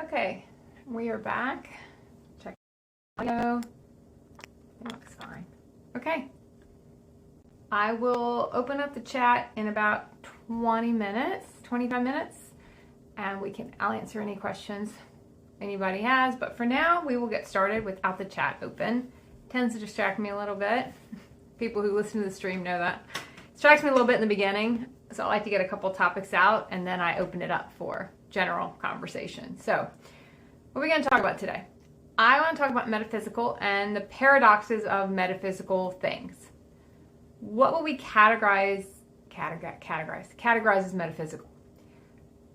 Okay, we are back. Check audio. It looks fine. Okay. I will open up the chat in about 20 minutes, 25 minutes, and I'll answer any questions anybody has. But for now, we will get started without the chat open. Tends to distract me a little bit. People who listen to the stream know that. Distracts me a little bit in the beginning, so I like to get a couple topics out, and then I open it up for general conversation. So, what are we going to talk about today? I want to talk about metaphysical and the paradoxes of metaphysical things. What will we categorize as metaphysical?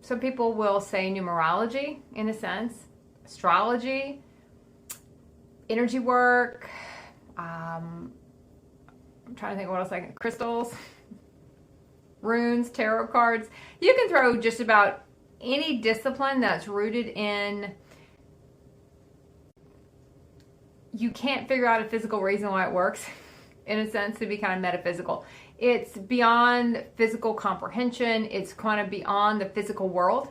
Some people will say numerology, in a sense, astrology, energy work, I'm trying to think what else, like crystals, runes, tarot cards. You can throw just about any discipline that's rooted in, you can't figure out a physical reason why it works, in a sense, to be kind of metaphysical. It's beyond physical comprehension. It's kind of beyond the physical world.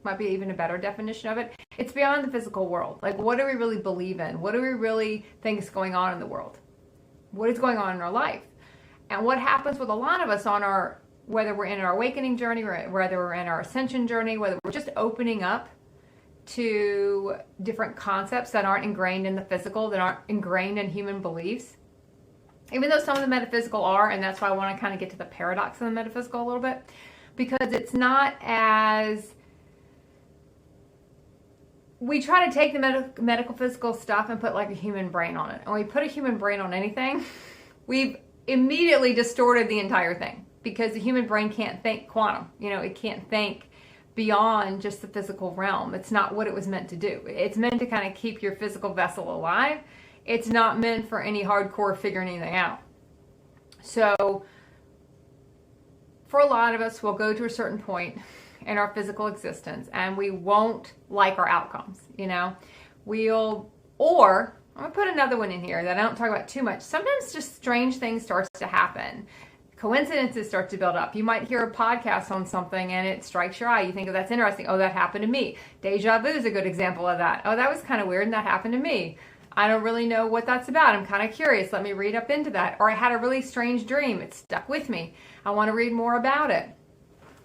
Might be even a better definition of it. It's beyond the physical world. Like, what do we really believe in? What do we really think is going on in the world? What is going on in our life? And what happens with a lot of us on our, whether we're in our awakening journey, or whether we're in our ascension journey, whether we're just opening up to different concepts that aren't ingrained in the physical, that aren't ingrained in human beliefs. Even though some of the metaphysical are, and that's why I want to kind of get to the paradox of the metaphysical a little bit, because it's not as, we try to take the medical physical stuff and put like a human brain on it. And when we put a human brain on anything, we've immediately distorted the entire thing, because the human brain can't think quantum. It can't think beyond just the physical realm. It's not what it was meant to do. It's meant to kind of keep your physical vessel alive. It's not meant for any hardcore figuring anything out. So for a lot of us, we'll go to a certain point in our physical existence and we won't like our outcomes. Or I'm going to put another one in here that I don't talk about too much. Sometimes just strange things starts to happen. Coincidences start to build up. You might hear a podcast on something and it strikes your eye. You think, oh, that's interesting. Oh, that happened to me. Deja vu is a good example of that. Oh, that was kind of weird and that happened to me. I don't really know what that's about. I'm kind of curious. Let me read up into that. Or I had a really strange dream. It stuck with me. I want to read more about it.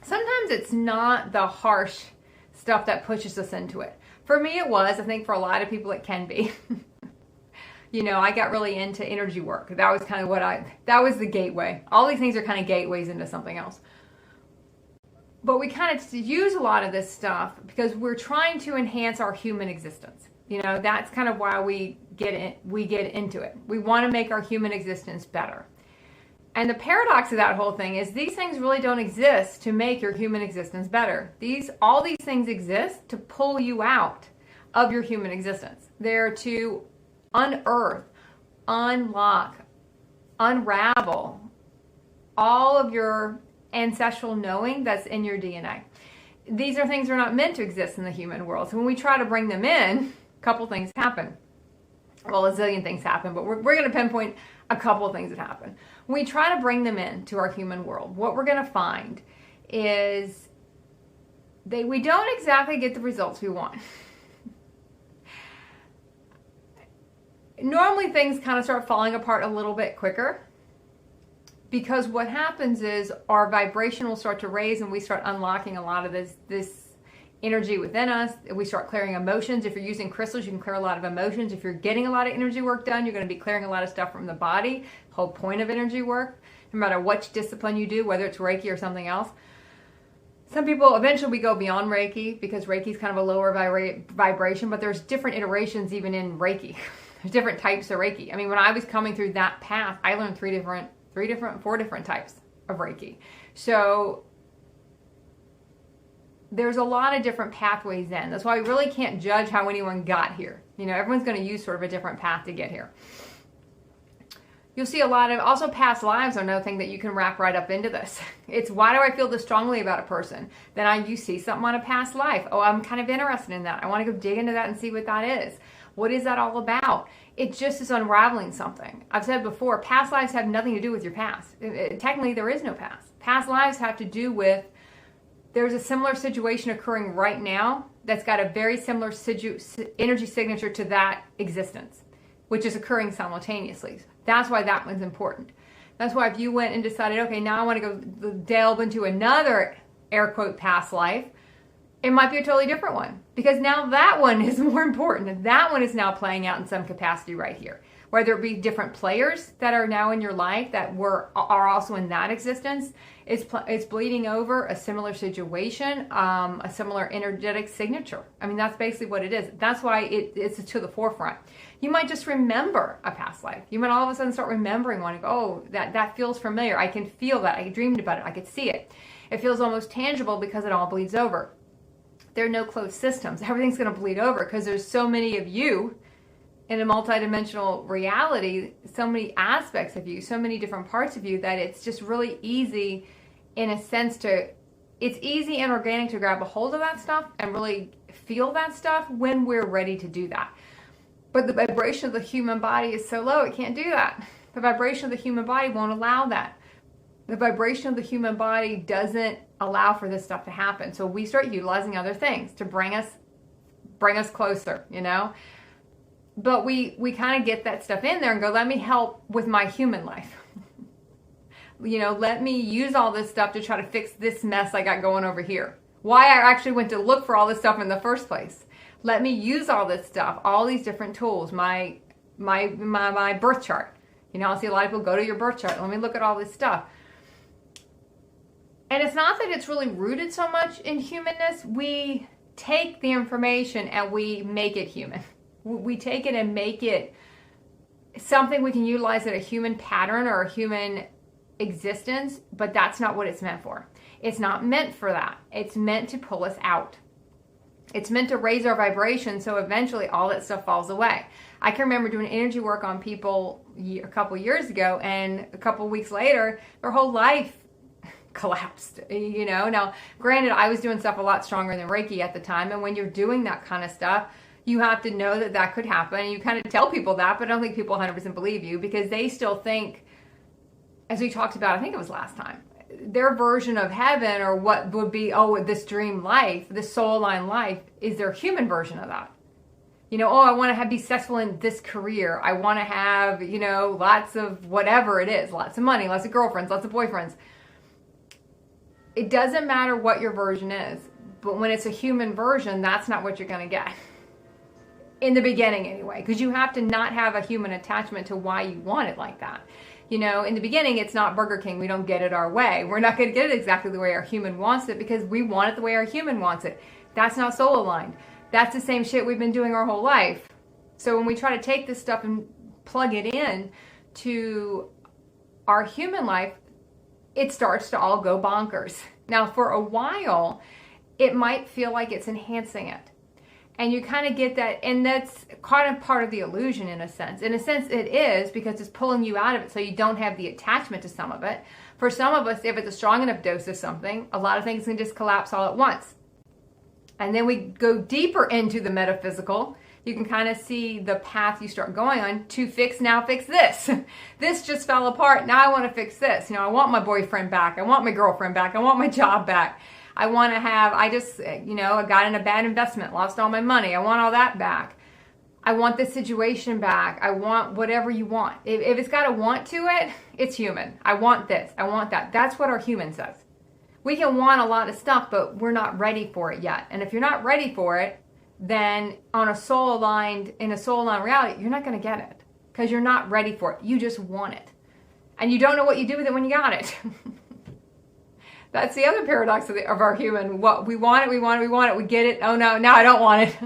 Sometimes it's not the harsh stuff that pushes us into it. For me, it was. I think for a lot of people, it can be. I got really into energy work. That was kind of that was the gateway. All these things are kind of gateways into something else. But we kind of use a lot of this stuff because we're trying to enhance our human existence. That's kind of why we get into it. We want to make our human existence better. And the paradox of that whole thing is these things really don't exist to make your human existence better. All these things exist to pull you out of your human existence. They're to unearth, unlock, unravel all of your ancestral knowing that's in your DNA. These are things that are not meant to exist in the human world. So when we try to bring them in, a couple things happen. Well, a zillion things happen, but we're going to pinpoint a couple of things that happen. When we try to bring them into our human world, what we're going to find is we don't exactly get the results we want. Normally things kind of start falling apart a little bit quicker, because what happens is our vibration will start to raise and we start unlocking a lot of this energy within us. We start clearing emotions. If you're using crystals, you can clear a lot of emotions. If you're getting a lot of energy work done, you're going to be clearing a lot of stuff from the body. The whole point of energy work, no matter which discipline you do, whether it's Reiki or something else. Some people, eventually we go beyond Reiki, because Reiki is kind of a lower vibration, but there's different iterations even in Reiki. There's different types of Reiki. I mean, when I was coming through that path, I learned four different types of Reiki. So there's a lot of different pathways in. That's why we really can't judge how anyone got here. Everyone's going to use sort of a different path to get here. You'll see a lot of, also past lives are another thing that you can wrap right up into this. It's, why do I feel this strongly about a person? Then you see something on a past life. Oh, I'm kind of interested in that. I want to go dig into that and see what that is. What is that all about? It just is unraveling something. I've said before, past lives have nothing to do with your past. Technically, there is no past. Past lives have to do with, there's a similar situation occurring right now that's got a very similar energy signature to that existence, which is occurring simultaneously. That's why that one's important. That's why if you went and decided, okay, now I want to go delve into another air quote past life, it might be a totally different one, because now that one is more important. That one is now playing out in some capacity right here. Whether it be different players that are now in your life that are also in that existence, it's bleeding over a similar situation, a similar energetic signature. I mean, that's basically what it is. That's why it's to the forefront. You might just remember a past life. You might all of a sudden start remembering one and go, oh, that feels familiar. I can feel that. I dreamed about it. I could see it. It feels almost tangible because it all bleeds over. There are no closed systems. Everything's going to bleed over because there's so many of you in a multidimensional reality, so many aspects of you, so many different parts of you, that it's just really easy, in a sense, it's easy and organic to grab a hold of that stuff and really feel that stuff when we're ready to do that. But the vibration of the human body is so low, it can't do that. The vibration of the human body won't allow that. The vibration of the human body doesn't allow for this stuff to happen. So we start utilizing other things to bring us closer, you know? But we kind of get that stuff in there and go, let me help with my human life. You know, let me use all this stuff to try to fix this mess I got going over here. Why I actually went to look for all this stuff in the first place. Let me use all this stuff, all these different tools, my birth chart. You know, I'll see a lot of people go to your birth chart. Let me look at all this stuff. And it's not that it's really rooted so much in humanness. We take the information and we make it human. We take it and make it something we can utilize in a human pattern or a human existence, but that's not what it's meant for. It's not meant for that. It's meant to pull us out. It's meant to raise our vibration so eventually all that stuff falls away. I can remember doing energy work on people a couple years ago, and a couple weeks later, their whole life collapsed, you know. Now, granted, I was doing stuff a lot stronger than Reiki at the time, and when you're doing that kind of stuff, you have to know that that could happen. And you kind of tell people that, but I don't think people 100% believe you, because they still think, as we talked about, I think it was last time, their version of heaven, or what would be, oh, this dream life, this soul line life, is their human version of that. You know, oh, I want to be successful in this career. I want to have, you know, lots of whatever it is, lots of money, lots of girlfriends, lots of boyfriends. It doesn't matter what your version is, but when it's a human version, that's not what you're going to get. In the beginning anyway, because you have to not have a human attachment to why you want it like that. You know, in the beginning, it's not Burger King. We don't get it our way. We're not going to get it exactly the way our human wants it, because we want it the way our human wants it. That's not soul aligned. That's the same shit we've been doing our whole life. So when we try to take this stuff and plug it in to our human life, it starts to all go bonkers. Now, for a while, it might feel like it's enhancing it. And you kind of get that, and that's kind of part of the illusion in a sense. In a sense, it is, because it's pulling you out of it so you don't have the attachment to some of it. For some of us, if it's a strong enough dose of something, a lot of things can just collapse all at once. And then we go deeper into the metaphysical. You can kind of see the path you start going on to fix this. This just fell apart. Now I want to fix this. You know, I want my boyfriend back. I want my girlfriend back. I want my job back. I want to have, I got in a bad investment, lost all my money. I want all that back. I want this situation back. I want whatever you want. If it's got a want to it, it's human. I want this. I want that. That's what our human says. We can want a lot of stuff, but we're not ready for it yet. And if you're not ready for it, then in a soul aligned reality, you're not going to get it, because you're not ready for it. You just want it. And you don't know what you do with it when you got it. That's the other paradox of our human. What we want it, we get it. Oh no, now I don't want it.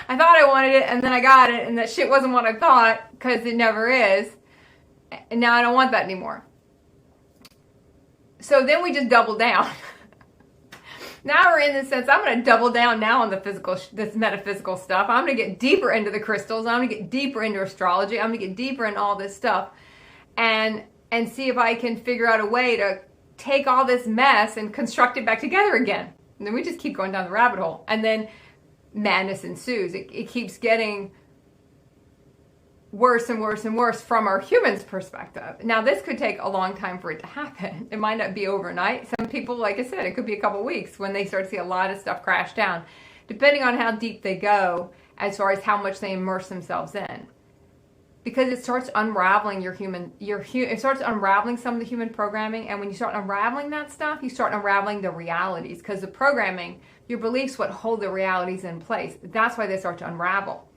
I thought I wanted it, and then I got it, and that shit wasn't what I thought, because it never is. And now I don't want that anymore. So then we just double down. Now we're in the sense, I'm going to double down now on this metaphysical stuff. I'm going to get deeper into the crystals. I'm going to get deeper into astrology. I'm going to get deeper in all this stuff, and see if I can figure out a way to take all this mess and construct it back together again. And then we just keep going down the rabbit hole. And then madness ensues. It keeps getting worse and worse and worse from our humans' perspective. Now, this could take a long time for it to happen. It might not be overnight. Some people, like I said, it could be a couple of weeks when they start to see a lot of stuff crash down, depending on how deep they go as far as how much they immerse themselves in. Because it starts unraveling it starts unraveling some of the human programming, and when you start unraveling that stuff, you start unraveling the realities, because the programming, your beliefs, what hold the realities in place. That's why they start to unravel.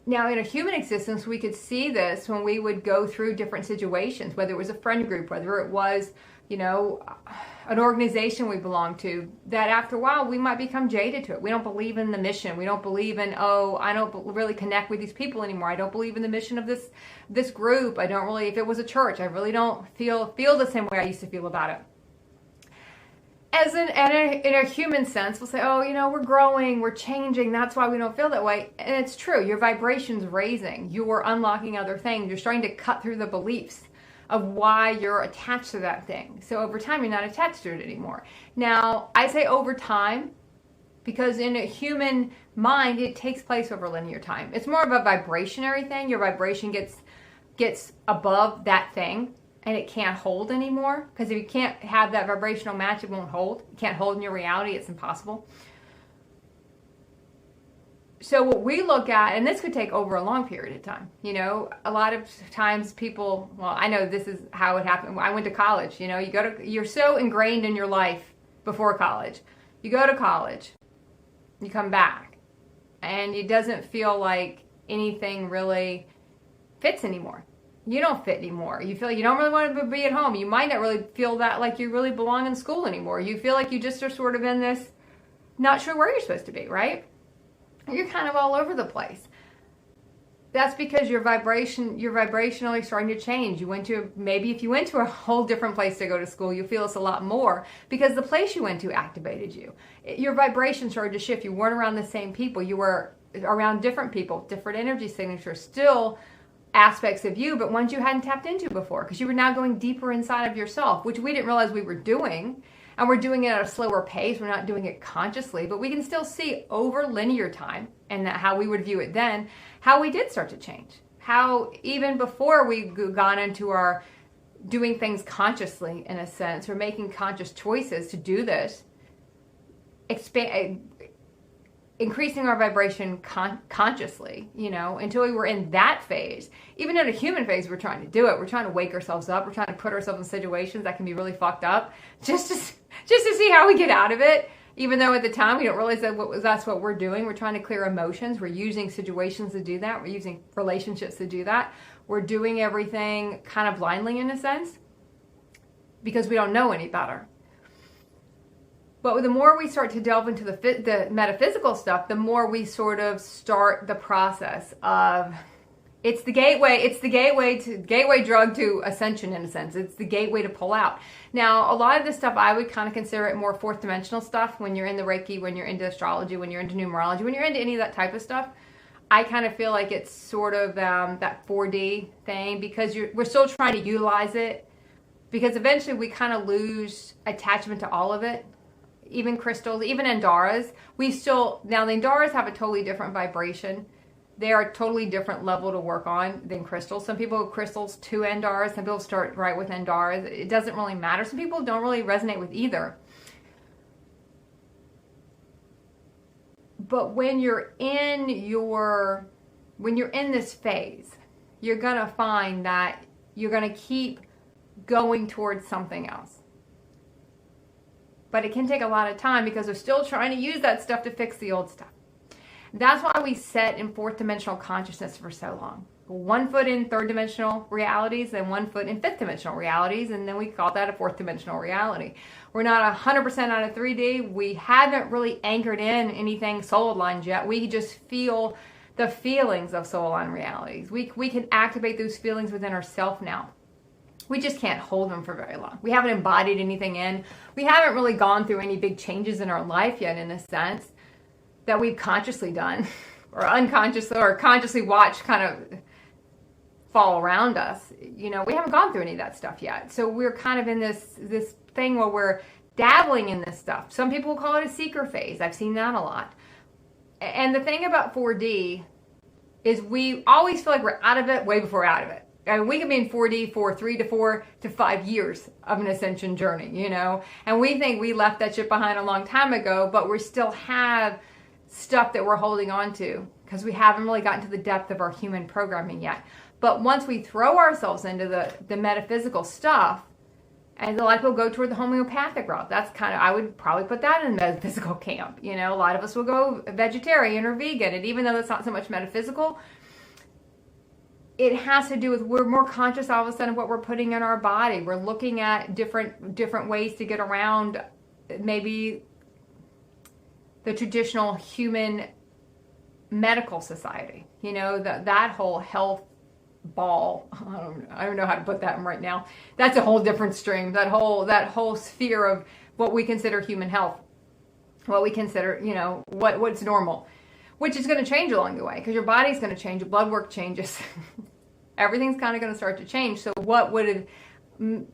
Now, in a human existence, we could see this when we would go through different situations, whether it was a friend group, whether it was, an organization we belong to, that after a while we might become jaded to it. We don't believe in the mission. We don't believe in, I don't really connect with these people anymore. I don't believe in the mission of this group. I don't really, if it was a church, I really don't feel the same way I used to feel about it. As in a human sense, we'll say, we're growing, we're changing, that's why we don't feel that way. And it's true, your vibration's raising, you're unlocking other things, you're starting to cut through the beliefs of why you're attached to that thing. So over time, you're not attached to it anymore. Now, I say over time, because in a human mind, it takes place over linear time. It's more of a vibrationary thing. Your vibration gets above that thing, and it can't hold anymore. Because if you can't have that vibrational match, it won't hold. You can't hold in your reality. It's impossible. So what we look at, and this could take over a long period of time. A lot of times people, well, I know this is how it happened. I went to college. You're so ingrained in your life before college. You go to college, you come back, and it doesn't feel like anything really fits anymore. You don't fit anymore. You feel like you don't really want to be at home. You might not really feel that like you really belong in school anymore. You feel like you just are sort of in this, not sure where you're supposed to be, right? You're kind of all over the place. That's because you're vibrationally starting to change. Maybe if you went to a whole different place to go to school, you'll feel this a lot more because the place you went to activated you. Your vibration started to shift. You weren't around the same people. You were around different people, different energy signatures, still aspects of you, but ones you hadn't tapped into before, because you were now going deeper inside of yourself, which we didn't realize we were doing. And we're doing it at a slower pace. We're not doing it consciously, but we can still see over linear time, and how we would view it then, how we did start to change. How even before we've gone into our doing things consciously, in a sense, or making conscious choices to do this, increasing our vibration consciously, until we were in that phase. Even in a human phase, we're trying to do it. We're trying to wake ourselves up. We're trying to put ourselves in situations that can be really fucked up just to see how we get out of it. Even though at the time we don't realize that's what we're doing. We're trying to clear emotions. We're using situations to do that. We're using relationships to do that. We're doing everything kind of blindly, in a sense, because we don't know any better. But the more we start to delve into the metaphysical stuff, the more we sort of start the process of, it's the gateway drug to ascension, in a sense. It's the gateway to pull out. Now, a lot of this stuff, I would kind of consider it more fourth dimensional stuff. When you're in the Reiki, when you're into astrology, when you're into numerology, when you're into any of that type of stuff, I kind of feel like it's sort of that 4D thing, because we're still trying to utilize it, because eventually we kind of lose attachment to all of it. Even crystals, even Andaras, now the Andaras have a totally different vibration. They are a totally different level to work on than crystals. Some people have crystals to Andaras, some people start right with Andaras. It doesn't really matter. Some people don't really resonate with either. But when you're in this phase, you're gonna find that you're gonna keep going towards something else. But it can take a lot of time, because they're still trying to use that stuff to fix the old stuff. That's why we set in fourth dimensional consciousness for so long. 1 foot in third dimensional realities, and 1 foot in fifth dimensional realities, and then we call that a fourth dimensional reality. We're not 100% out of 3D. We haven't really anchored in anything soul aligned yet. We just feel the feelings of soul aligned realities. We can activate those feelings within ourselves now. We just can't hold them for very long. We haven't embodied anything in. We haven't really gone through any big changes in our life yet, in a sense, that we've consciously done, or unconsciously, or consciously watched kind of fall around us. We haven't gone through any of that stuff yet. So we're kind of in this thing where we're dabbling in this stuff. Some people call it a seeker phase. I've seen that a lot. And the thing about 4D, is we always feel like we're out of it way before we're out of it. And we can be in 4D for 3 to 4 to 5 years of an ascension journey, you know? And we think we left that shit behind a long time ago, but we still have stuff that we're holding on to because we haven't really gotten to the depth of our human programming yet. But once we throw ourselves into the metaphysical stuff, and a lot of people go toward the homeopathic route. That's kind of, I would probably put that in the metaphysical camp. You know, a lot of us will go vegetarian or vegan. And even though that's not so much metaphysical, it has to do with we're more conscious all of a sudden of what we're putting in our body. We're looking at different ways to get around maybe the traditional human medical society. You know, that whole health ball. I don't know how to put that in right now. That's a whole different stream. That whole sphere of what we consider human health, what we consider, you know, what's normal, which is going to change along the way because your body's going to change, your blood work changes. Everything's kind of going to start to change. So what would have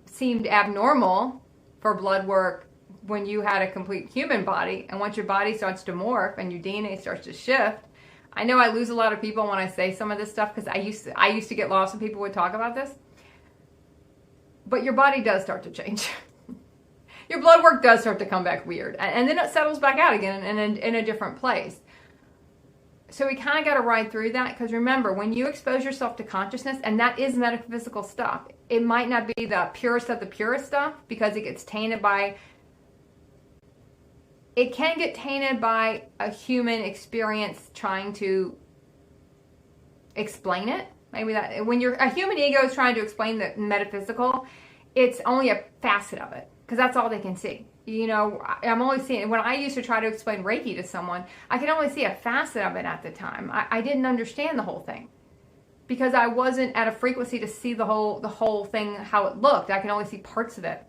seemed abnormal for blood work when you had a complete human body, and once your body starts to morph and your DNA starts to shift, I know I lose a lot of people when I say some of this stuff because I used to get lost when people would talk about this. But your body does start to change. Your blood work does start to come back weird. And then it settles back out again in a different place. So we kind of got to ride through that because remember, when you expose yourself to consciousness, and that is metaphysical stuff, it might not be the purest of the purest stuff because it gets tainted by... It can get tainted by a human experience trying to explain it. Maybe that when a human ego is trying to explain the metaphysical, it's only a facet of it because that's all they can see. You know, I'm only seeing, when I used to try to explain Reiki to someone, I could only see a facet of it at the time. I didn't understand the whole thing because I wasn't at a frequency to see the whole thing, how it looked. I can only see parts of it.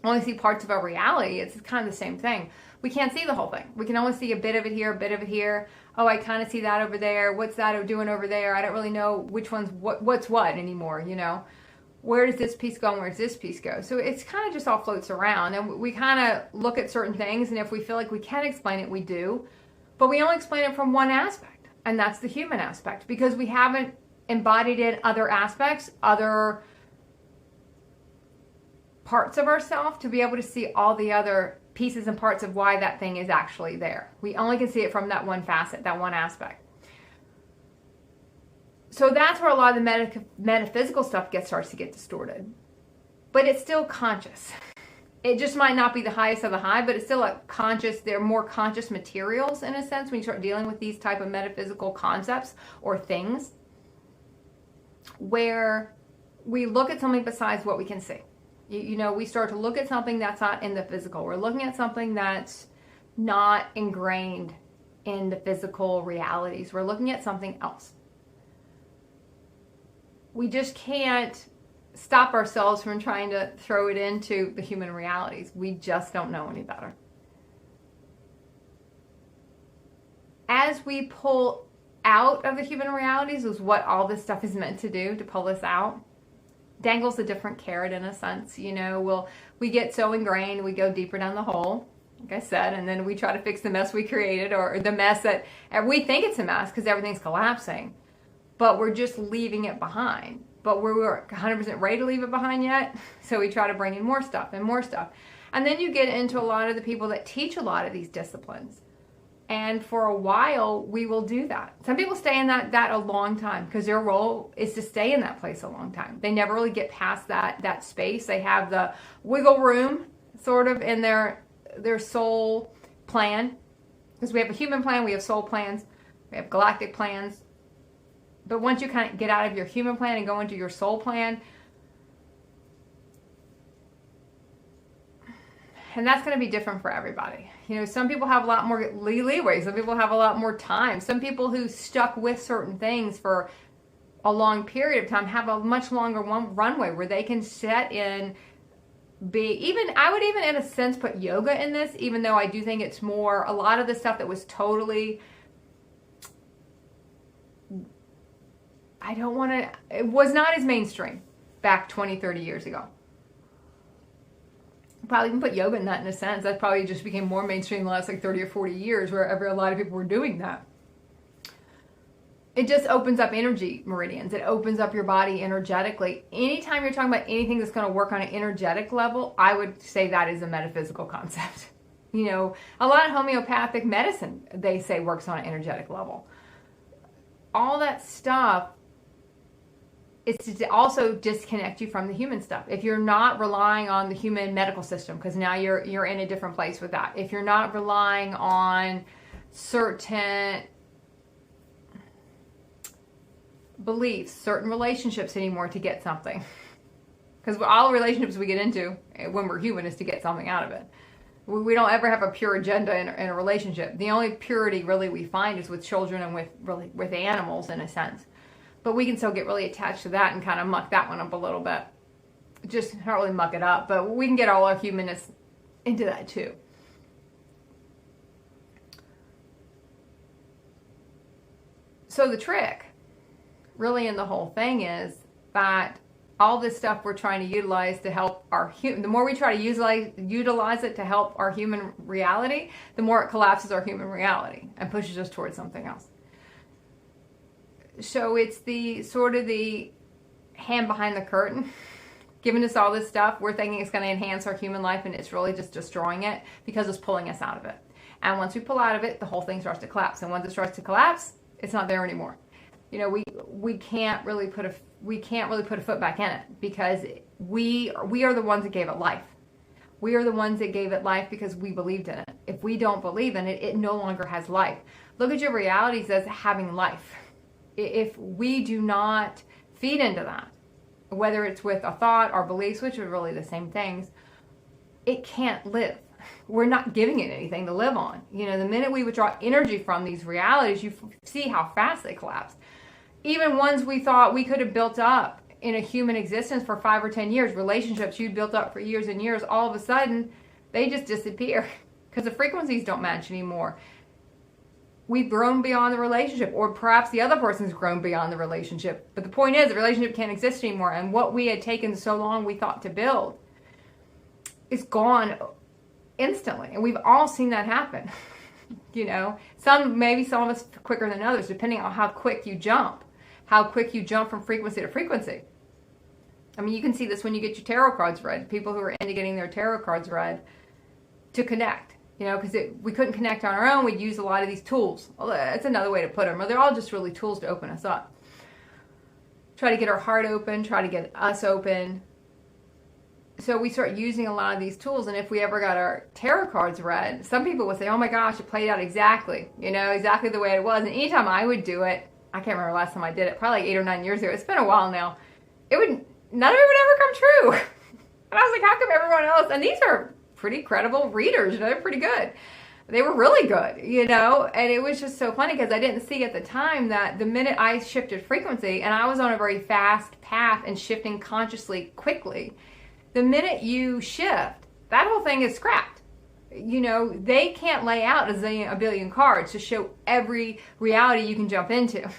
Only see parts of a reality. It's kind of the same thing. We can't see the whole thing. We can only see a bit of it here, a bit of it here. Oh, I kind of see that over there. What's that doing over there? I don't really know which one's what's what anymore, you know. Where does this piece go and where does this piece go? So it's kind of just all floats around. And we kind of look at certain things, and if we feel like we can explain it, we do. But we only explain it from one aspect, and that's the human aspect, because we haven't embodied in other aspects, other parts of ourselves to be able to see all the other pieces and parts of why that thing is actually there. We only can see it from that one facet, that one aspect. So that's where a lot of the metaphysical stuff starts to get distorted. But it's still conscious. It just might not be the highest of the high, but it's still a conscious, they're more conscious materials in a sense when you start dealing with these type of metaphysical concepts or things where we look at something besides what we can see. You know, we start to look at something that's not in the physical. We're looking at something that's not ingrained in the physical realities. We're looking at something else. We just can't stop ourselves from trying to throw it into the human realities. We just don't know any better. As we pull out of the human realities, is what all this stuff is meant to do, to pull us out. Dangles a different carrot in a sense, you know. We get so ingrained, we go deeper down the hole, like I said, and then we try to fix the mess we created, or the mess that we think it's a mess because everything's collapsing, but we're just leaving it behind. But we're 100% ready to leave it behind yet, so we try to bring in more stuff and more stuff. And then you get into a lot of the people that teach a lot of these disciplines. And for a while, we will do that. Some people stay in that a long time because their role is to stay in that place a long time. They never really get past that space. They have the wiggle room sort of in their soul plan. Because we have a human plan, we have soul plans, we have galactic plans. But once you kind of get out of your human plan and go into your soul plan, and that's going to be different for everybody. You know, some people have a lot more leeway. Some people have a lot more time. Some people who stuck with certain things for a long period of time have a much longer runway where they can set in, I would even in a sense put yoga in this, even though I do think it's more, a lot of the stuff that was totally, it was not as mainstream back 20, 30 years ago. Probably even put yoga in that in a sense. That probably just became more mainstream in the last like 30 or 40 years where a lot of people were doing that. it just opens up energy meridians. It opens up your body energetically. Anytime you're talking about anything that's going to work on an energetic level, I would say that is a metaphysical concept. You know, a lot of homeopathic medicine, they say, works on an energetic level. All that stuff is to also disconnect you from the human stuff. If you're not relying on the human medical system, because now you're in a different place with that. If you're not relying on certain beliefs, certain relationships anymore to get something. Because all relationships we get into when we're human is to get something out of it. We don't ever have a pure agenda in a relationship. The only purity really we find is with children and with animals in a sense. But we can still get really attached to that and kind of muck that one up a little bit. Just not really muck it up, but we can get all our humanness into that too. So the trick really in the whole thing is that all this stuff we're trying to utilize to help our the more we try to utilize it to help our human reality, the more it collapses our human reality and pushes us towards something else. So it's the sort of the hand behind the curtain, giving us all this stuff. We're thinking it's going to enhance our human life, and it's really just destroying it because it's pulling us out of it. And once we pull out of it, the whole thing starts to collapse. And once it starts to collapse, it's not there anymore. You know, we can't really put a foot back in it because we are the ones that gave it life. We are the ones that gave it life because we believed in it. If we don't believe in it, it no longer has life. Look at your realities as having life. If we do not feed into that, whether it's with a thought or beliefs, which are really the same things, it can't live. We're not giving it anything to live on. You know, the minute we withdraw energy from these realities, you see how fast they collapse. Even ones we thought we could have built up in a human existence for 5 or 10 years, relationships you'd built up for years and years, all of a sudden, they just disappear because the frequencies don't match anymore. We've grown beyond the relationship, or perhaps the other person's grown beyond the relationship. But the point is, the relationship can't exist anymore, and what we had taken so long we thought to build is gone instantly. And we've all seen that happen. You know, maybe some of us quicker than others, depending on how quick you jump from frequency to frequency. I mean, you can see this when you get your tarot cards read. People who are into getting their tarot cards read to connect, you know, because we couldn't connect on our own. We'd use a lot of these tools. Well, that's another way to put them. They're all just really tools to open us up. Try to get our heart open, try to get us open. So we start using a lot of these tools, and if we ever got our tarot cards read, some people would say, oh my gosh, it played out exactly, you know, exactly the way it was. And anytime I would do it, I can't remember the last time I did it, probably like 8 or 9 years ago. It's been a while now. None of it would ever come true. And I was like, how come everyone else? And these are pretty credible readers, you know, they're pretty good. They were really good, you know, and it was just so funny because I didn't see at the time that the minute I shifted frequency, and I was on a very fast path and shifting consciously quickly, the minute you shift, that whole thing is scrapped. You know, they can't lay out a billion cards to show every reality you can jump into.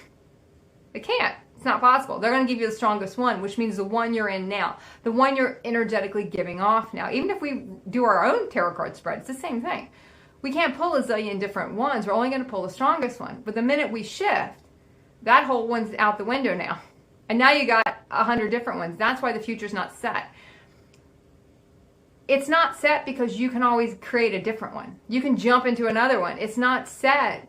They can't. It's not possible. They're going to give you the strongest one, which means the one you're in now, the one you're energetically giving off now. Even if we do our own tarot card spread, it's the same thing. We can't pull a zillion different ones. We're only going to pull the strongest one. But the minute we shift, that whole one's out the window now. And now you got 100 different ones. That's why the future's not set. It's not set because you can always create a different one. You can jump into another one. It's not set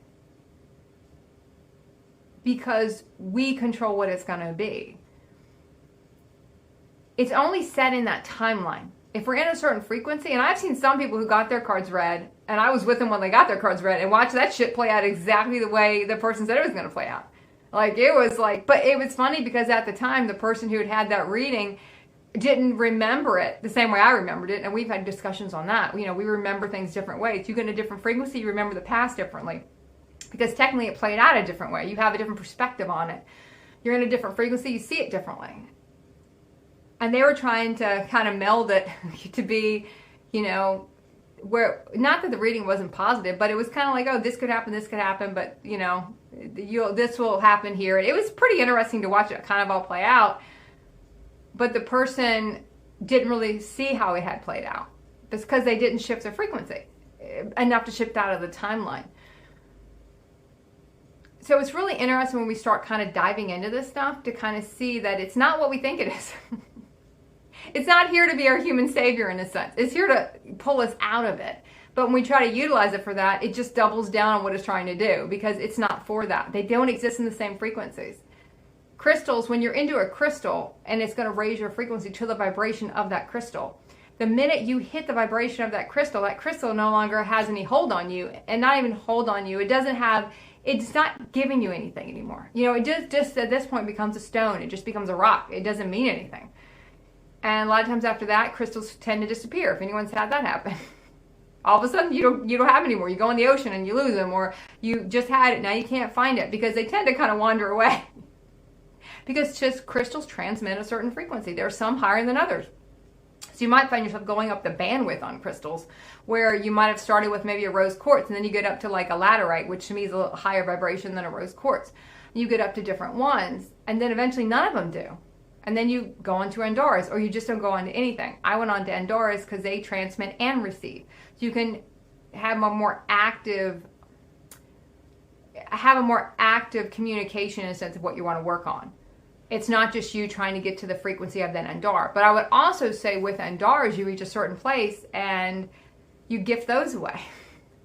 because we control what it's going to be. It's only set in that timeline. If we're in a certain frequency, and I've seen some people who got their cards read, and I was with them when they got their cards read, and watched that shit play out exactly the way the person said it was going to play out. Like, it was like, but it was funny because at the time, the person who had that reading didn't remember it the same way I remembered it, and we've had discussions on that. You know, we remember things different ways. You get in a different frequency, you remember the past differently, because technically it played out a different way. You have a different perspective on it. You're in a different frequency, you see it differently. And they were trying to kind of meld it to be, you know, where, not that the reading wasn't positive, but it was kind of like, oh, this could happen, but, you know, this will happen here. And it was pretty interesting to watch it kind of all play out. But the person didn't really see how it had played out. It's because they didn't shift their frequency enough to shift out of the timeline. So it's really interesting when we start kind of diving into this stuff to kind of see that it's not what we think it is. It's not here to be our human savior in a sense. It's here to pull us out of it. But when we try to utilize it for that, it just doubles down on what it's trying to do because it's not for that. They don't exist in the same frequencies. Crystals, when you're into a crystal and it's going to raise your frequency to the vibration of that crystal, the minute you hit the vibration of that crystal no longer has any hold on you, and not even hold on you. It's not giving you anything anymore. It just at this point becomes a stone. It just becomes a rock. It doesn't mean anything. And a lot of times after that, crystals tend to disappear. If anyone's had that happen, all of a sudden you don't have any more. You go in the ocean and you lose them, or you just had it, now you can't find it because they tend to kind of wander away. Because just crystals transmit a certain frequency. There are some higher than others. So you might find yourself going up the bandwidth on crystals, where you might have started with maybe a rose quartz, and then you get up to like a laterite, which to me is a little higher vibration than a rose quartz. You get up to different ones, and then eventually none of them do. And then you go on to Andoras, or you just don't go on to anything. I went on to Andoras because they transmit and receive. So you can have a more active communication in a sense of what you want to work on. It's not just you trying to get to the frequency of that Andara. But I would also say with Andaras, you reach a certain place and you gift those away.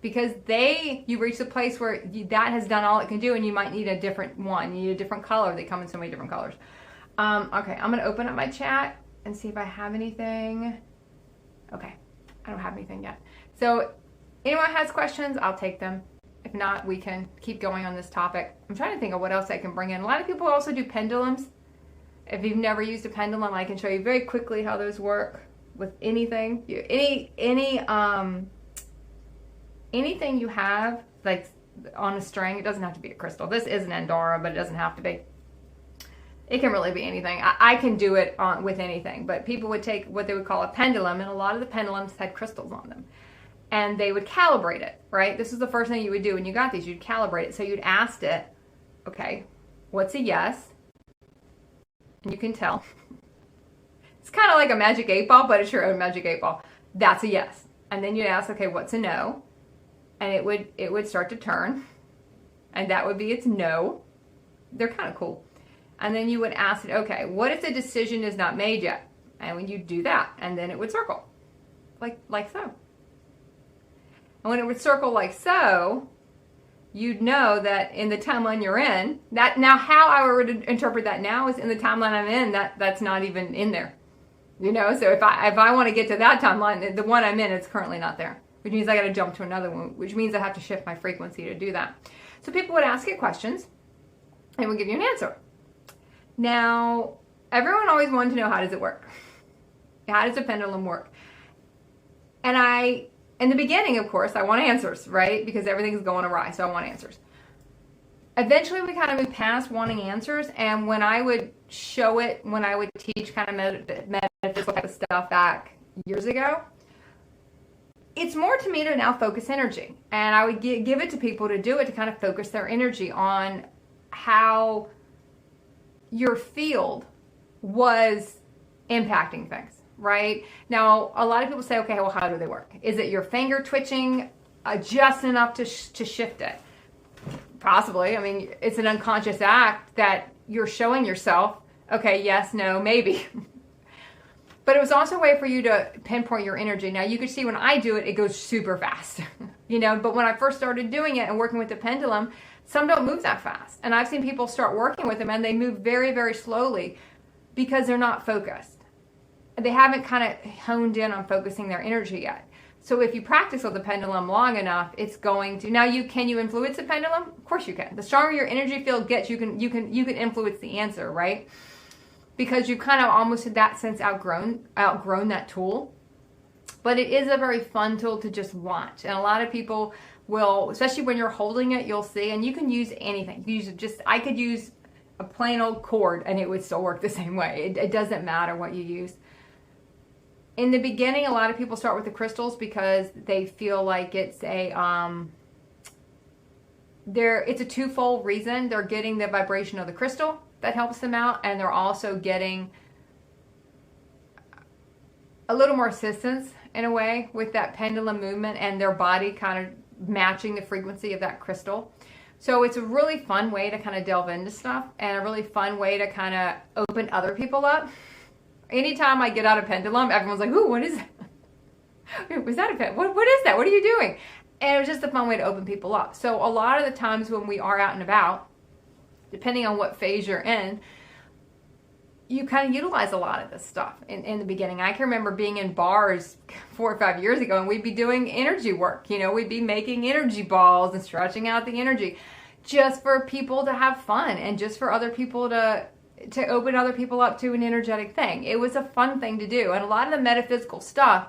Because you reach the place where that has done all it can do, and you might need a different one. You need a different color. They come in so many different colors. Okay, I'm going to open up my chat and see if I have anything. Okay, I don't have anything yet. So anyone has questions, I'll take them. If not, we can keep going on this topic. I'm trying to think of what else I can bring in. A lot of people also do pendulums. If you've never used a pendulum, I can show you very quickly how those work with anything. Anything you have, like on a string. It doesn't have to be a crystal. This is an Andara, but it doesn't have to be. It can really be anything. I can do it with anything, but people would take what they would call a pendulum, and a lot of the pendulums had crystals on them. And they would calibrate it, right? This is the first thing you would do when you got these. You'd calibrate it. So you'd ask it, okay, what's a yes? And you can tell. It's kind of like a magic 8-ball, but it's your own magic 8-ball. That's a yes. And then you'd ask, okay, what's a no? And it would start to turn. And that would be its no. They're kind of cool. And then you would ask it, okay, what if the decision is not made yet? And when you do that, and then it would circle. Like so. And when it would circle like so, you'd know that in the timeline you're in, that now how I would interpret that now is in the timeline I'm in, that's not even in there. So if I want to get to that timeline, the one I'm in, it's currently not there. Which means I got to jump to another one, which means I have to shift my frequency to do that. So people would ask it questions, and would give you an answer. Now, everyone always wanted to know, how does it work? How does a pendulum work? And in the beginning, of course, I want answers, right? Because everything's going awry, so I want answers. Eventually, we kind of moved past wanting answers, and when I would show it, when I would teach kind of metaphysical type of stuff back years ago, it's more to me to now focus energy. And I would give it to people to do it, to kind of focus their energy on how your field was impacting things. Right? Now, a lot of people say, okay, well, how do they work? Is it your finger twitching just enough to shift it? Possibly. I mean, it's an unconscious act that you're showing yourself, okay, yes, no, maybe. But it was also a way for you to pinpoint your energy. Now, you can see when I do it, it goes super fast. But when I first started doing it and working with the pendulum, some don't move that fast. And I've seen people start working with them and they move very, very slowly because they're not focused. They haven't kind of honed in on focusing their energy yet. So if you practice with the pendulum long enough, it's going to. Now, can you influence the pendulum? Of course you can. The stronger your energy field gets, you can influence the answer, right? Because you've kind of almost in that sense outgrown that tool. But it is a very fun tool to just watch, and a lot of people will, especially when you're holding it, you'll see, and you can use anything. I could use a plain old cord, and it would still work the same way. It doesn't matter what you use. In the beginning, a lot of people start with the crystals because they feel like it's a twofold reason. They're getting the vibration of the crystal that helps them out, and they're also getting a little more assistance in a way with that pendulum movement and their body kind of matching the frequency of that crystal. So it's a really fun way to kind of delve into stuff, and a really fun way to kind of open other people up. Anytime I get out a pendulum, everyone's like, ooh, what is that? Was that a pendulum? What is that? What are you doing? And it was just a fun way to open people up. So a lot of the times when we are out and about, depending on what phase you're in, you kind of utilize a lot of this stuff in the beginning. I can remember being in bars 4 or 5 years ago, and we'd be doing energy work. You know, we'd be making energy balls and stretching out the energy just for people to have fun and just for other people to open other people up to an energetic thing. It was a fun thing to do. And a lot of the metaphysical stuff,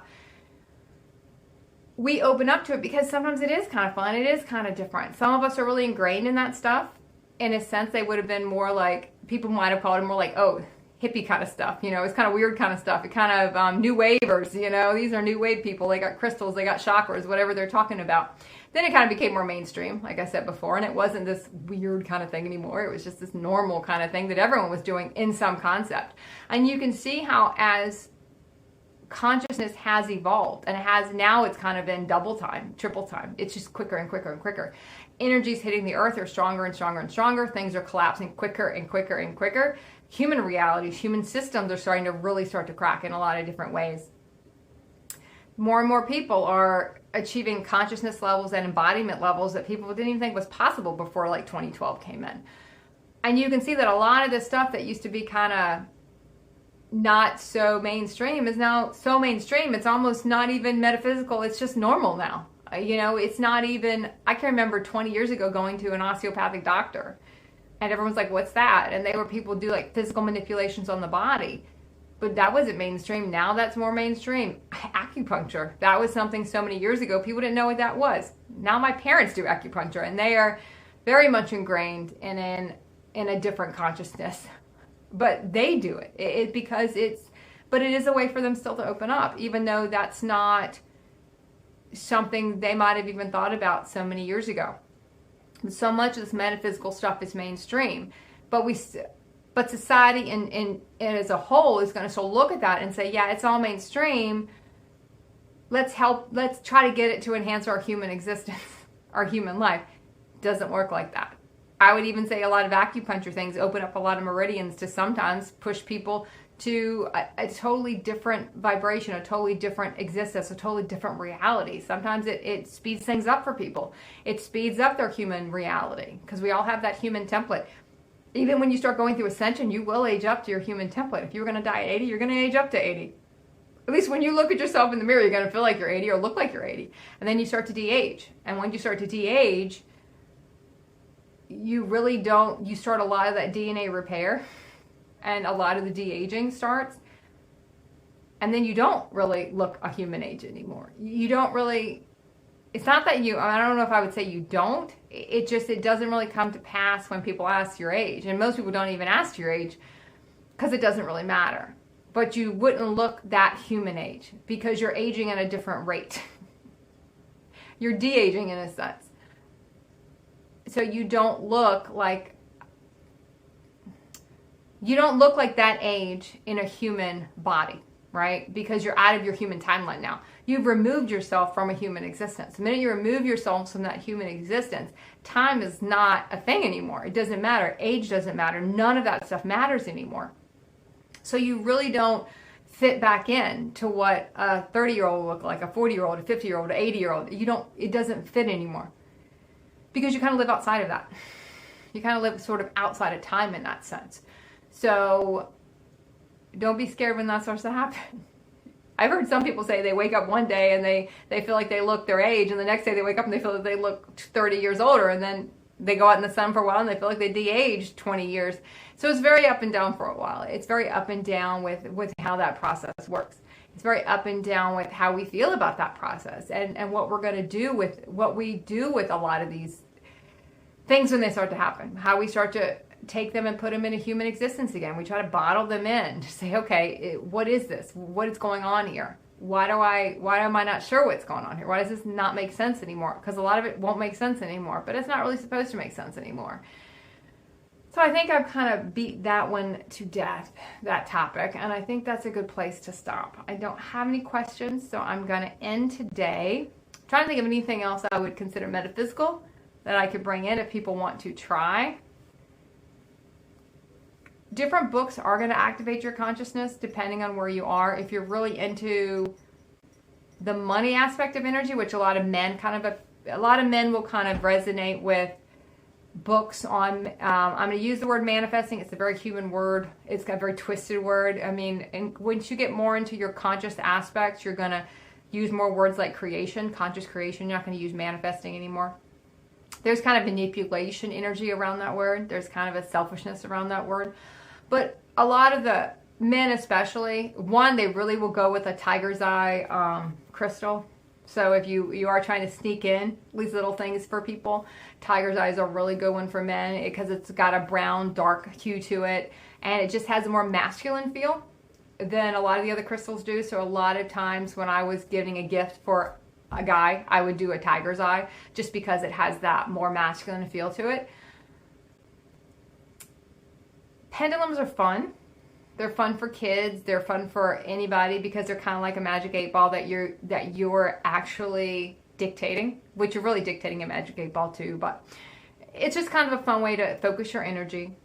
we open up to it because sometimes it is kind of fun. It is kind of different. Some of us are really ingrained in that stuff. In a sense, they would have been more like, people might have called it more like, oh, hippie kind of stuff. You know, it's kind of weird kind of stuff. It kind of new wavers, you know, these are new wave people. They got crystals, they got chakras, whatever they're talking about. Then it kind of became more mainstream, like I said before, and it wasn't this weird kind of thing anymore. It was just this normal kind of thing that everyone was doing in some concept. And you can see how as consciousness has evolved, and now it's kind of in double time, triple time. It's just quicker and quicker and quicker. Energies hitting the earth are stronger and stronger and stronger. Things are collapsing quicker and quicker and quicker. Human realities, human systems are starting to really start to crack in a lot of different ways. More and more people are achieving consciousness levels and embodiment levels that people didn't even think was possible before like 2012 came in. And you can see that a lot of this stuff that used to be kind of not so mainstream is now so mainstream, it's almost not even metaphysical, it's just normal now. You know, it's not even, I can remember 20 years ago going to an osteopathic doctor, and everyone's like, what's that? And they were people do like physical manipulations on the body. But that wasn't mainstream. Now that's more mainstream. Acupuncture. That was something so many years ago, people didn't know what that was. Now my parents do acupuncture, and they are very much ingrained in a different consciousness. But they do it. But it is a way for them still to open up, even though that's not something they might have even thought about so many years ago. So much of this metaphysical stuff is mainstream, but society and as a whole is going to still look at that and say, yeah, it's all mainstream. Let's try to get it to enhance our human existence, our human life. Doesn't work like that. I would even say a lot of acupuncture things open up a lot of meridians to sometimes push people to a totally different vibration, a totally different existence, a totally different reality. Sometimes it speeds things up for people. It speeds up their human reality because we all have that human template. Even when you start going through ascension, you will age up to your human template. If you're going to die at 80, you're going to age up to 80. At least when you look at yourself in the mirror, you're going to feel like you're 80 or look like you're 80. And then you start to de-age. And when you start to de-age, you start a lot of that DNA repair. And a lot of the de-aging starts. And then you don't really look a human age anymore. You don't really, it's not that I don't know if I would say you don't. It doesn't really come to pass when people ask your age. And most people don't even ask your age because it doesn't really matter. But you wouldn't look that human age because you're aging at a different rate. You're de-aging in a sense. So you don't look like that age in a human body, right? Because you're out of your human timeline now. You've removed yourself from a human existence. The minute you remove yourself from that human existence, time is not a thing anymore. It doesn't matter. Age doesn't matter. None of that stuff matters anymore. So you really don't fit back in to what a 30-year-old will look like, a 40-year-old, a 50-year-old, an 80-year-old. It doesn't fit anymore. Because you kind of live outside of that. You kind of live sort of outside of time in that sense. So don't be scared when that starts to happen. I've heard some people say they wake up one day and they feel like they look their age, and the next day they wake up and they feel like they look 30 years older, and then they go out in the sun for a while and they feel like they de-aged 20 years. So it's very up and down for a while. It's very up and down with how that process works. It's very up and down with how we feel about that process and what we're going to do with what we do with a lot of these things when they start to happen. How we start to take them and put them in a human existence again. We try to bottle them in to say, okay, what is this? What is going on here? Why am I not sure what's going on here? Why does this not make sense anymore? Because a lot of it won't make sense anymore, but it's not really supposed to make sense anymore. So I think I've kind of beat that one to death, that topic, and I think that's a good place to stop. I don't have any questions, so I'm going to end today. I'm trying to think of anything else I would consider metaphysical. that I could bring in if people want to try. Different books are going to activate your consciousness depending on where you are. If you're really into the money aspect of energy, which a lot of men will kind of resonate with books on, I'm going to use the word manifesting. It's a very human word. It's got a very twisted word. I mean, and once you get more into your conscious aspects, you're going to use more words like creation, conscious creation. You're not going to use manifesting anymore. There's kind of manipulation energy around that word. There's kind of a selfishness around that word. But a lot of the men especially, one, they really will go with a tiger's eye crystal. So if you are trying to sneak in these little things for people, tiger's eye is a really good one for men because it's got a brown, dark hue to it. And it just has a more masculine feel than a lot of the other crystals do. So a lot of times when I was giving a gift for a guy, I would do a tiger's eye just because it has that more masculine feel to it. Pendulums are fun. They're fun for kids. They're fun for anybody because they're kind of like a magic 8 ball that you're actually dictating, which you're really dictating a magic 8 ball too. But it's just kind of a fun way to focus your energy.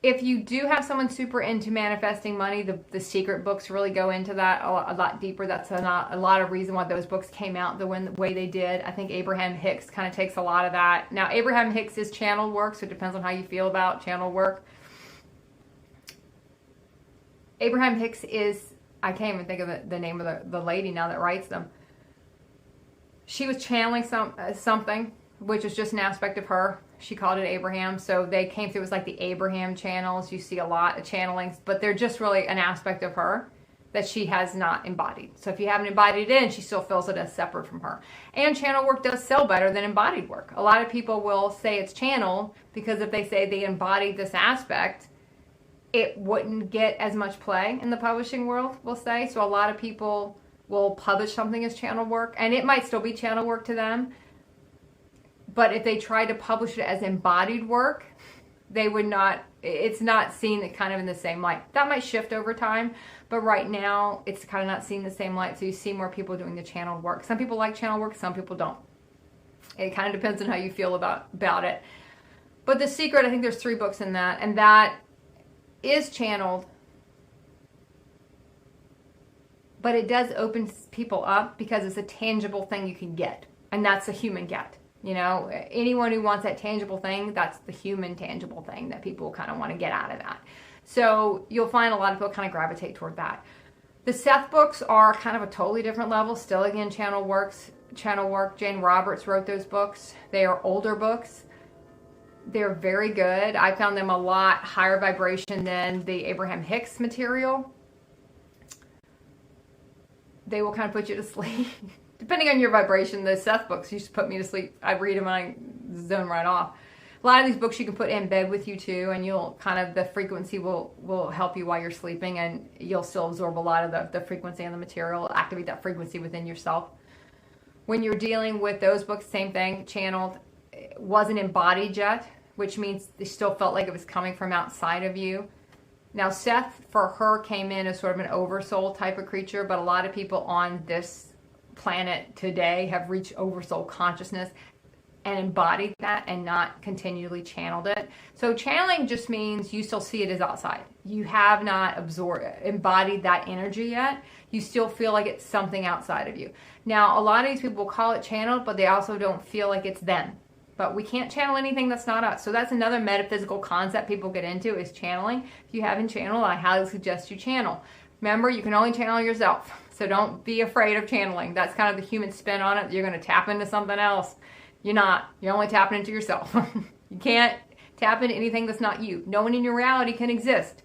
If you do have someone super into manifesting money, the secret books really go into that a lot deeper. That's a lot of reason why those books came out the way they did. I think Abraham Hicks kind of takes a lot of that. Now, Abraham Hicks is channeled work, so it depends on how you feel about channel work. Abraham Hicks is, I can't even think of the name of the lady now that writes them. She was channeling something, which is just an aspect of her. She called it Abraham. So they came through as like the Abraham channels. You see a lot of channelings, but they're just really an aspect of her that she has not embodied. So if you haven't embodied it in, she still feels it as separate from her. And channel work does sell better than embodied work. A lot of people will say it's channel because if they say they embodied this aspect, it wouldn't get as much play in the publishing world, we'll say. So a lot of people will publish something as channel work, and it might still be channel work to them. But if they try to publish it as embodied work, they would not, it's not seen kind of in the same light. That might shift over time, but right now it's kind of not seen the same light. So you see more people doing the channel work. Some people like channel work, some people don't. It kind of depends on how you feel about it. But The Secret, I think there's 3 books in that, and that is channeled, but it does open people up because it's a tangible thing you can get, and that's a human get. You know, anyone who wants that tangible thing, that's the human tangible thing that people kind of want to get out of that. So you'll find a lot of people kind of gravitate toward that. The Seth books are kind of a totally different level. Still, again, channel work. Jane Roberts wrote those books. They are older books. They're very good. I found them a lot higher vibration than the Abraham Hicks material. They will kind of put you to sleep. Depending on your vibration, the Seth books used to put me to sleep. I read them and I zone right off. A lot of these books you can put in bed with you too, and you'll kind of, the frequency will help you while you're sleeping, and you'll still absorb a lot of the frequency and the material, activate that frequency within yourself. When you're dealing with those books, same thing, channeled, wasn't embodied yet, which means they still felt like it was coming from outside of you. Now, Seth, for her, came in as sort of an oversoul type of creature, but a lot of people on this planet today have reached oversoul consciousness and embodied that and not continually channeled it. So channeling just means you still see it as outside. You have not embodied that energy yet. You still feel like it's something outside of you. Now, a lot of these people will call it channeled, but they also don't feel like it's them. But we can't channel anything that's not us. So that's another metaphysical concept people get into, is channeling. If you haven't channeled, I highly suggest you channel. Remember, you can only channel yourself. So don't be afraid of channeling. That's kind of the human spin on it. You're going to tap into something else. You're not. You're only tapping into yourself. You can't tap into anything that's not you. No one in your reality can exist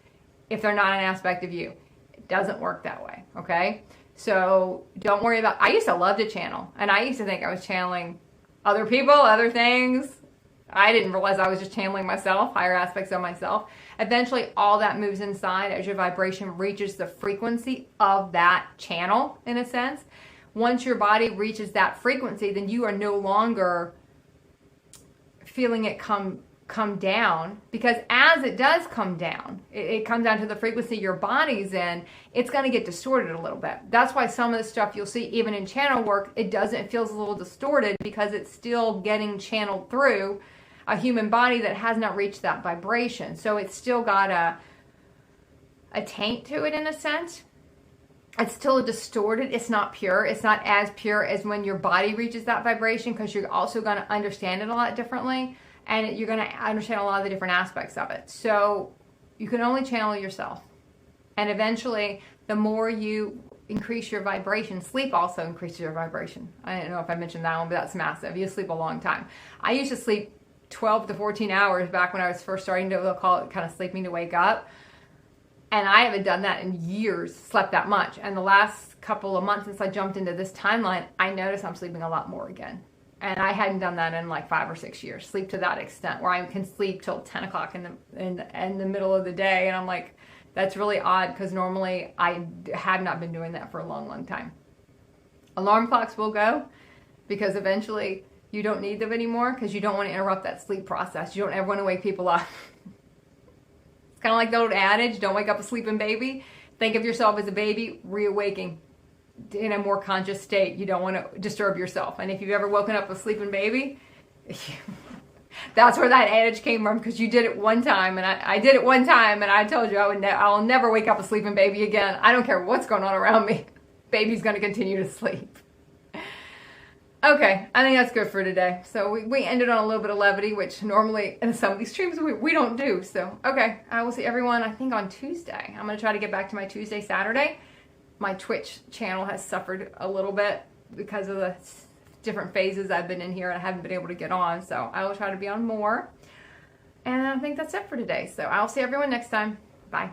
if they're not an aspect of you. It doesn't work that way, okay? So don't worry about, I used to love to channel. And I used to think I was channeling other people, other things. I didn't realize I was just channeling myself, higher aspects of myself. Eventually, all that moves inside as your vibration reaches the frequency of that channel, in a sense. Once your body reaches that frequency, then you are no longer feeling it come come down, because as it does come down, it comes down to the frequency your body's in, it's going to get distorted a little bit. That's why some of the stuff you'll see even in channel work, it feels a little distorted, because it's still getting channeled through a human body that has not reached that vibration. So it's still got a taint to it in a sense. It's still distorted. It's not pure. It's not as pure as when your body reaches that vibration, because you're also going to understand it a lot differently. And you're going to understand a lot of the different aspects of it. So you can only channel yourself. And eventually, the more you increase your vibration, sleep also increases your vibration. I don't know if I mentioned that one, but that's massive. You sleep a long time. I used to sleep 12 to 14 hours back when I was first starting to, they'll call it kind of sleeping to wake up. And I haven't done that in years, slept that much. And the last couple of months since I jumped into this timeline, I noticed I'm sleeping a lot more again. And I hadn't done that in like 5 or 6 years, sleep to that extent, where I can sleep till 10 o'clock in the middle of the day. And I'm like, that's really odd, because normally I have not been doing that for a long, long time. Alarm clocks will go, because eventually you don't need them anymore, because you don't want to interrupt that sleep process. You don't ever want to wake people up. It's kind of like the old adage, don't wake up a sleeping baby. Think of yourself as a baby reawaking in a more conscious state. You don't want to disturb yourself. And if you've ever woken up a sleeping baby, that's where that adage came from, because you did it one time, and I did it one time, and I told you I'll never wake up a sleeping baby again. I don't care what's going on around me. Baby's going to continue to sleep. Okay, I think that's good for today. So we ended on a little bit of levity, which normally in some of these streams we don't do. So, okay, I will see everyone, I think, on Tuesday. I'm going to try to get back to my Tuesday, Saturday. My Twitch channel has suffered a little bit because of the different phases I've been in here, and I haven't been able to get on. So I will try to be on more. And I think that's it for today. So I'll see everyone next time. Bye.